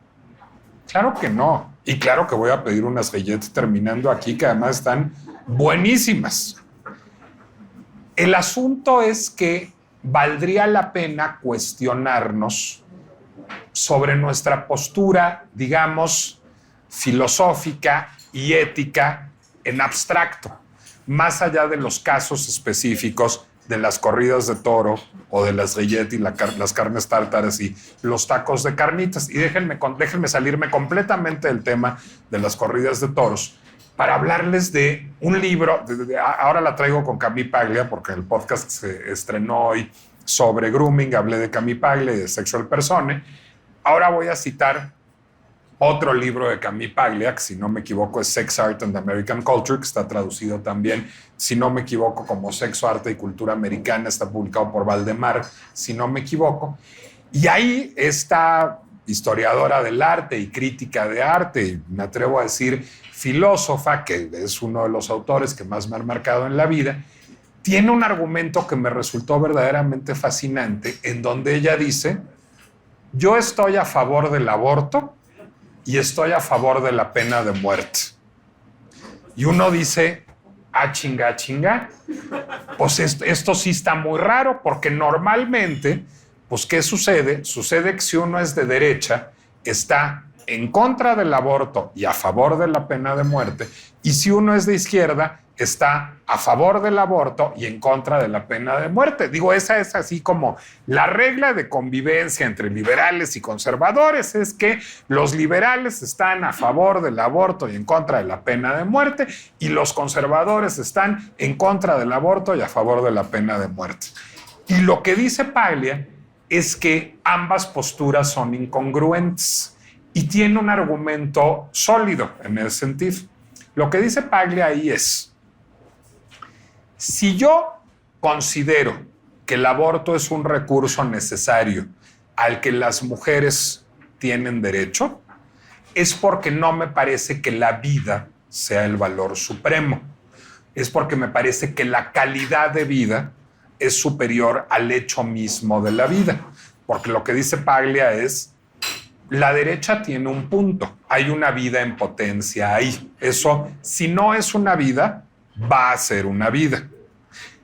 Claro que no. Y claro que voy a pedir unas galletas terminando aquí, que además están buenísimas. El asunto es que valdría la pena cuestionarnos sobre nuestra postura, digamos, filosófica y ética en abstracto, más allá de los casos específicos de las corridas de toro o de las galletas y las carnes tártaras y los tacos de carnitas. Y déjenme salirme completamente del tema de las corridas de toros para hablarles de un libro. Ahora la traigo con Camille Paglia porque el podcast se estrenó hoy sobre grooming, hablé de Camille Paglia y de Sexual Persone. Ahora voy a citar otro libro de Camille Paglia, que si no me equivoco es Sex, Art and American Culture, que está traducido también, si no me equivoco, como Sexo, Arte y Cultura Americana, está publicado por Valdemar, si no me equivoco. Y ahí esta historiadora del arte y crítica de arte, y me atrevo a decir filósofa, que es uno de los autores que más me han marcado en la vida, tiene un argumento que me resultó verdaderamente fascinante, en donde ella dice: yo estoy a favor del aborto y estoy a favor de la pena de muerte. Y uno dice, chinga. Pues esto sí está muy raro, porque normalmente, pues, ¿qué sucede? Sucede que si uno es de derecha, está en contra del aborto y a favor de la pena de muerte, y si uno es de izquierda, está a favor del aborto y en contra de la pena de muerte. Digo, esa es así como la regla de convivencia entre liberales y conservadores, es que los liberales están a favor del aborto y en contra de la pena de muerte, y los conservadores están en contra del aborto y a favor de la pena de muerte. Y lo que dice Paglia es que ambas posturas son incongruentes, y tiene un argumento sólido en ese sentido. Lo que dice Paglia ahí es: Si yo considero que el aborto es un recurso necesario al que las mujeres tienen derecho, es porque no me parece que la vida sea el valor supremo. Es porque me parece que la calidad de vida es superior al hecho mismo de la vida. Porque lo que dice Paglia es, la derecha tiene un punto. Hay una vida en potencia ahí. Eso, si no es una vida, va a ser una vida.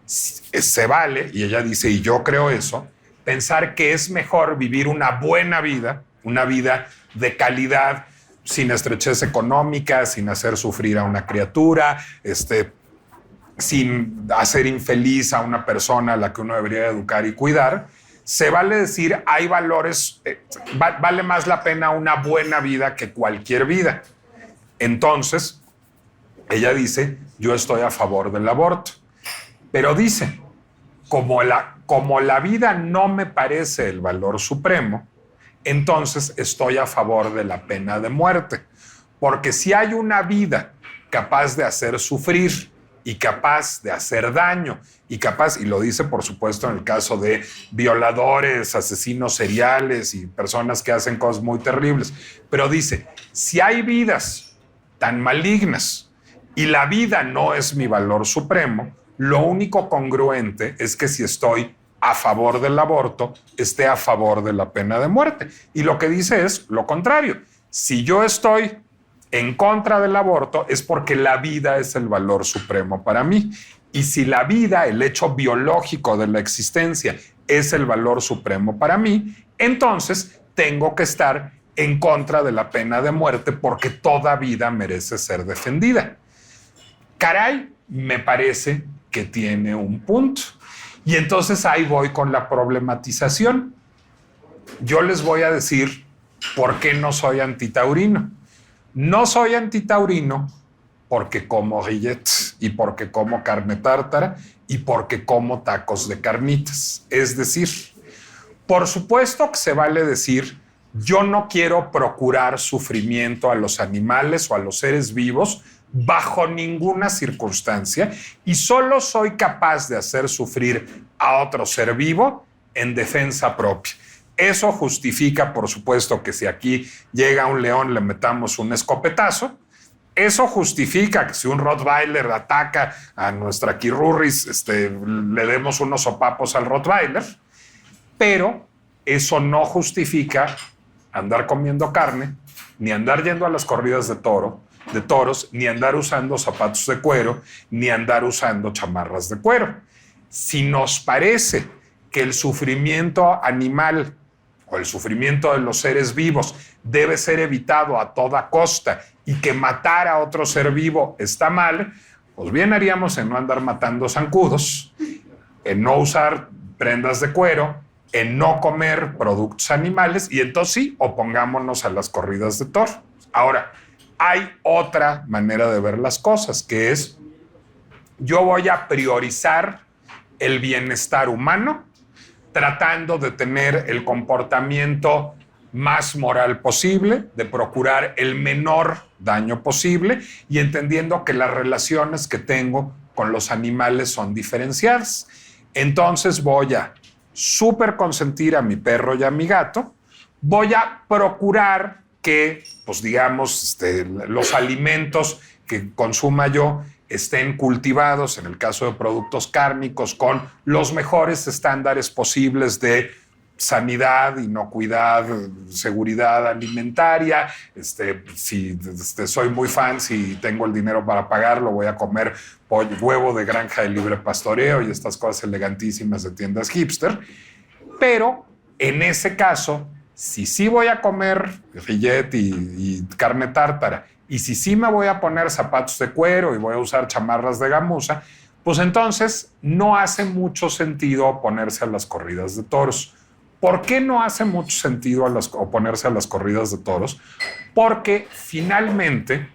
Se vale, y ella dice, y yo creo eso, pensar que es mejor vivir una buena vida, una vida de calidad, sin estrechez económica, sin hacer sufrir a una criatura, sin hacer infeliz a una persona a la que uno debería educar y cuidar. Se vale decir, hay valores, vale más la pena una buena vida que cualquier vida. Entonces, ella dice, yo estoy a favor del aborto. Pero dice, como la vida no me parece el valor supremo, entonces estoy a favor de la pena de muerte. Porque si hay una vida capaz de hacer sufrir y capaz de hacer daño, y lo dice por supuesto en el caso de violadores, asesinos seriales y personas que hacen cosas muy terribles, pero dice, si hay vidas tan malignas y la vida no es mi valor supremo, lo único congruente es que si estoy a favor del aborto, esté a favor de la pena de muerte. Y lo que dice es lo contrario. Si yo estoy en contra del aborto, es porque la vida es el valor supremo para mí. Y si la vida, el hecho biológico de la existencia, es el valor supremo para mí, entonces tengo que estar en contra de la pena de muerte porque toda vida merece ser defendida. Caray, me parece que tiene un punto. Y entonces ahí voy con la problematización. Yo les voy a decir por qué no soy antitaurino. No soy antitaurino porque como rillettes y porque como carne tártara y porque como tacos de carnitas. Es decir, por supuesto que se vale decir, yo no quiero procurar sufrimiento a los animales o a los seres vivos bajo ninguna circunstancia y solo soy capaz de hacer sufrir a otro ser vivo en defensa propia. Eso justifica, por supuesto, que si aquí llega un león le metamos un escopetazo. Eso justifica que si un Rottweiler ataca a nuestra Kirurris, le demos unos sopapos al Rottweiler. Pero eso no justifica andar comiendo carne, ni andar yendo a las corridas de toros, ni andar usando zapatos de cuero, ni andar usando chamarras de cuero. Si nos parece que el sufrimiento animal o el sufrimiento de los seres vivos debe ser evitado a toda costa y que matar a otro ser vivo está mal, pues bien haríamos en no andar matando zancudos, en no usar prendas de cuero, en no comer productos animales y entonces sí, opongámonos a las corridas de toros. Ahora, hay otra manera de ver las cosas, que es yo voy a priorizar el bienestar humano tratando de tener el comportamiento más moral posible, de procurar el menor daño posible y entendiendo que las relaciones que tengo con los animales son diferenciadas. Entonces voy a súper consentir a mi perro y a mi gato, voy a procurar que, pues digamos, los alimentos que consuma yo estén cultivados, en el caso de productos cárnicos, con los mejores estándares posibles de sanidad, inocuidad, seguridad alimentaria. Si soy muy fan, si tengo el dinero para pagarlo, voy a comer huevo de granja de libre pastoreo y estas cosas elegantísimas de tiendas hipster. Pero en ese caso, si sí voy a comer rillette y carne tártara, y si sí me voy a poner zapatos de cuero y voy a usar chamarras de gamuza, pues entonces no hace mucho sentido oponerse a las corridas de toros. ¿Por qué no hace mucho sentido oponerse a las corridas de toros? Porque finalmente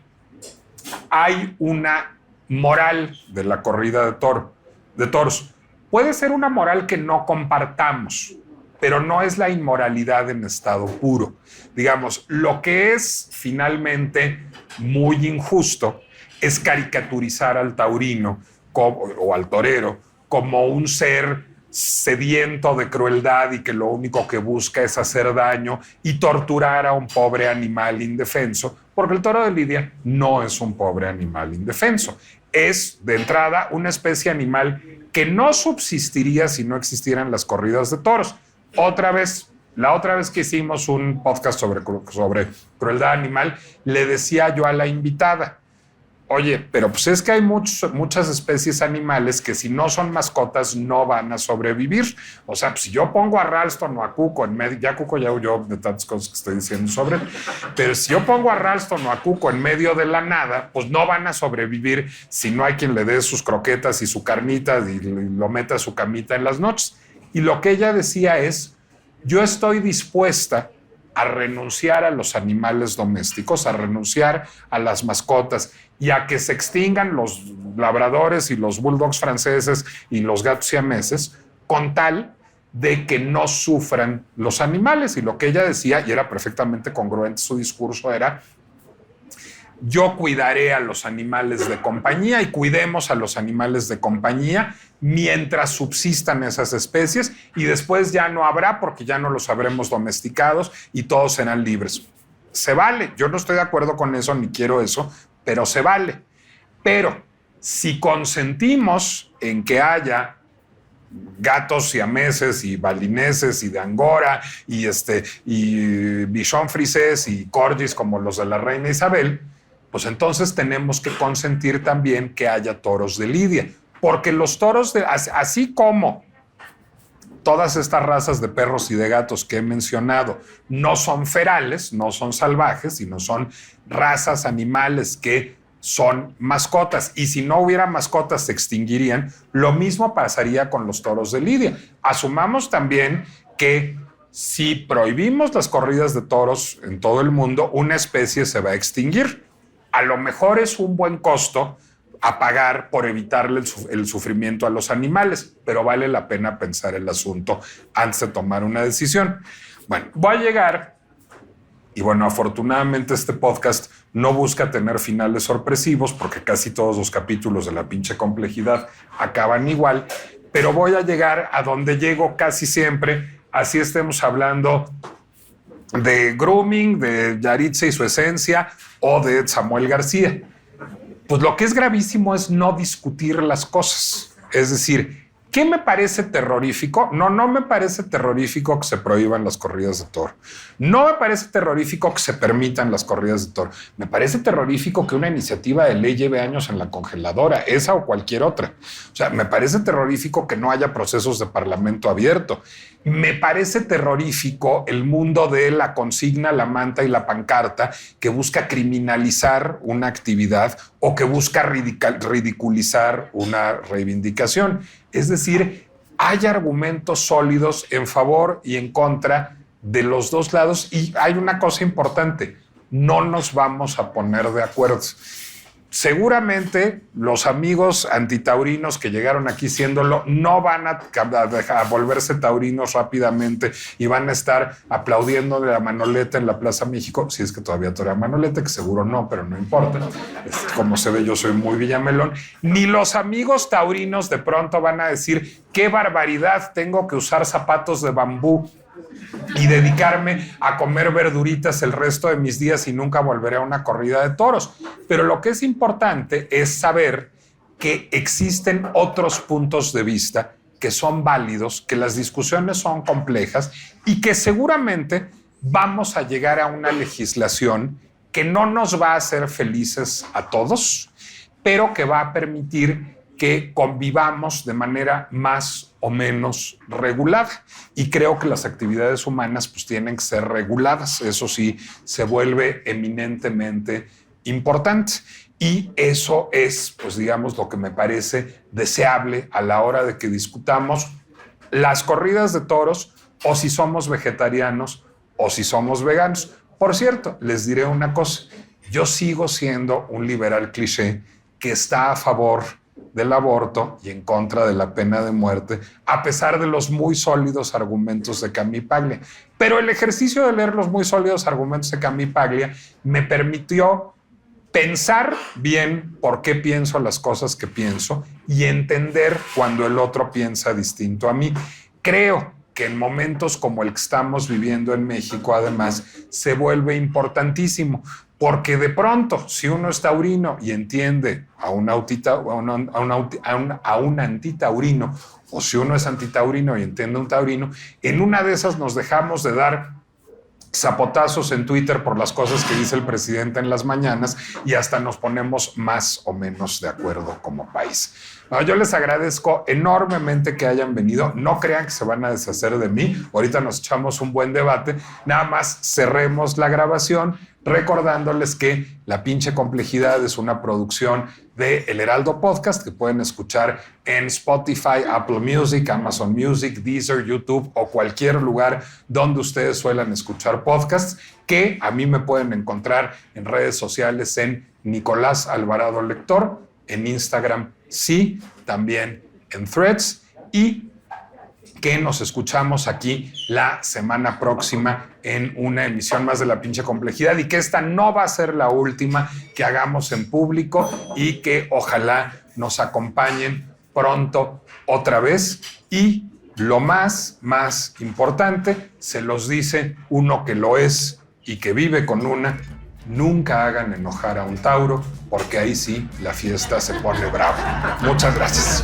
hay una moral de la corrida de toros. Puede ser una moral que no compartamos, pero no es la inmoralidad en estado puro. Digamos, lo que es finalmente muy injusto es caricaturizar al taurino o al torero como un ser sediento de crueldad y que lo único que busca es hacer daño y torturar a un pobre animal indefenso, porque el toro de Lidia no es un pobre animal indefenso. Es, de entrada, una especie animal que no subsistiría si no existieran las corridas de toros. La otra vez que hicimos un podcast sobre crueldad animal, le decía yo a la invitada, oye, pero pues es que hay muchas especies animales que si no son mascotas no van a sobrevivir. O sea, pues si yo pongo a Ralston o a Cuco en medio, ya Cuco ya huyó de tantas cosas que estoy diciendo sobre él, pero si yo pongo a Ralston o a Cuco en medio de la nada, pues no van a sobrevivir si no hay quien le dé sus croquetas y su carnita y lo meta a su camita en las noches. Y lo que ella decía es, yo estoy dispuesta a renunciar a los animales domésticos, a renunciar a las mascotas y a que se extingan los labradores y los bulldogs franceses y los gatos siameses con tal de que no sufran los animales. Y lo que ella decía, y era perfectamente congruente su discurso, era yo cuidaré a los animales de compañía y cuidemos a los animales de compañía mientras subsistan esas especies y después ya no habrá porque ya no los habremos domesticados y todos serán libres. Se vale, yo no estoy de acuerdo con eso ni quiero eso, pero se vale. Pero si consentimos en que haya gatos siameses y balineses y de Angora y bichon frisés y corgis como los de la reina Isabel, pues entonces tenemos que consentir también que haya toros de lidia. Porque los toros, así como todas estas razas de perros y de gatos que he mencionado no son ferales, no son salvajes, sino son razas animales que son mascotas. Y si no hubiera mascotas se extinguirían. Lo mismo pasaría con los toros de lidia. Asumamos también que si prohibimos las corridas de toros en todo el mundo, una especie se va a extinguir. A lo mejor es un buen costo a pagar por evitarle el sufrimiento a los animales, pero vale la pena pensar el asunto antes de tomar una decisión. Bueno, voy a llegar, y bueno, afortunadamente este podcast no busca tener finales sorpresivos porque casi todos los capítulos de la pinche complejidad acaban igual, pero voy a llegar a donde llego casi siempre, así estemos hablando de grooming, de Yaritza y su esencia o de Samuel García. Pues lo que es gravísimo es no discutir las cosas. Es decir, ¿qué me parece terrorífico? No me parece terrorífico que se prohíban las corridas de toro. No me parece terrorífico que se permitan las corridas de toro. Me parece terrorífico que una iniciativa de ley lleve años en la congeladora, esa o cualquier otra. O sea, me parece terrorífico que no haya procesos de parlamento abierto. Me parece terrorífico el mundo de la consigna, la manta y la pancarta que busca criminalizar una actividad o que busca ridiculizar una reivindicación. Es decir, hay argumentos sólidos en favor y en contra de los dos lados y hay una cosa importante, no nos vamos a poner de acuerdo. Seguramente los amigos antitaurinos que llegaron aquí siéndolo no van a volverse taurinos rápidamente y van a estar aplaudiendo de la Manoleta en la Plaza México, si es que todavía torea Manoleta, que seguro no, pero no importa. Como se ve, yo soy muy Villamelón. Ni los amigos taurinos de pronto van a decir, qué barbaridad, tengo que usar zapatos de bambú y dedicarme a comer verduritas el resto de mis días y nunca volveré a una corrida de toros. Pero lo que es importante es saber que existen otros puntos de vista que son válidos, que las discusiones son complejas y que seguramente vamos a llegar a una legislación que no nos va a hacer felices a todos, pero que va a permitir que convivamos de manera más o menos regulada. Y creo que las actividades humanas pues tienen que ser reguladas. Eso sí, se vuelve eminentemente importante. Y eso es, pues digamos, lo que me parece deseable a la hora de que discutamos las corridas de toros o si somos vegetarianos o si somos veganos. Por cierto, les diré una cosa. Yo sigo siendo un liberal cliché que está a favor del aborto y en contra de la pena de muerte, a pesar de los muy sólidos argumentos de Camille Paglia. Pero el ejercicio de leer los muy sólidos argumentos de Camille Paglia me permitió pensar bien por qué pienso las cosas que pienso y entender cuando el otro piensa distinto a mí. Creo que en momentos como el que estamos viviendo en México, además, se vuelve importantísimo, porque de pronto, si uno es taurino y entiende a un antitaurino, o si uno es antitaurino y entiende a un taurino, en una de esas nos dejamos de dar zapotazos en Twitter por las cosas que dice el presidente en las mañanas y hasta nos ponemos más o menos de acuerdo como país. No, yo les agradezco enormemente que hayan venido. No crean que se van a deshacer de mí. Ahorita nos echamos un buen debate. Nada más cerremos la grabación recordándoles que La Pinche Complejidad es una producción de El Heraldo Podcast que pueden escuchar en Spotify, Apple Music, Amazon Music, Deezer, YouTube o cualquier lugar donde ustedes suelan escuchar podcasts, que a mí me pueden encontrar en redes sociales en Nicolás Alvarado Lector, en Instagram, sí, también en Threads, y que nos escuchamos aquí la semana próxima en una emisión más de La Pinche Complejidad, y que esta no va a ser la última que hagamos en público y que ojalá nos acompañen pronto otra vez. Y lo más importante, se los dice uno que lo es y que vive con una: nunca hagan enojar a un tauro, porque ahí sí la fiesta se pone brava. Muchas gracias.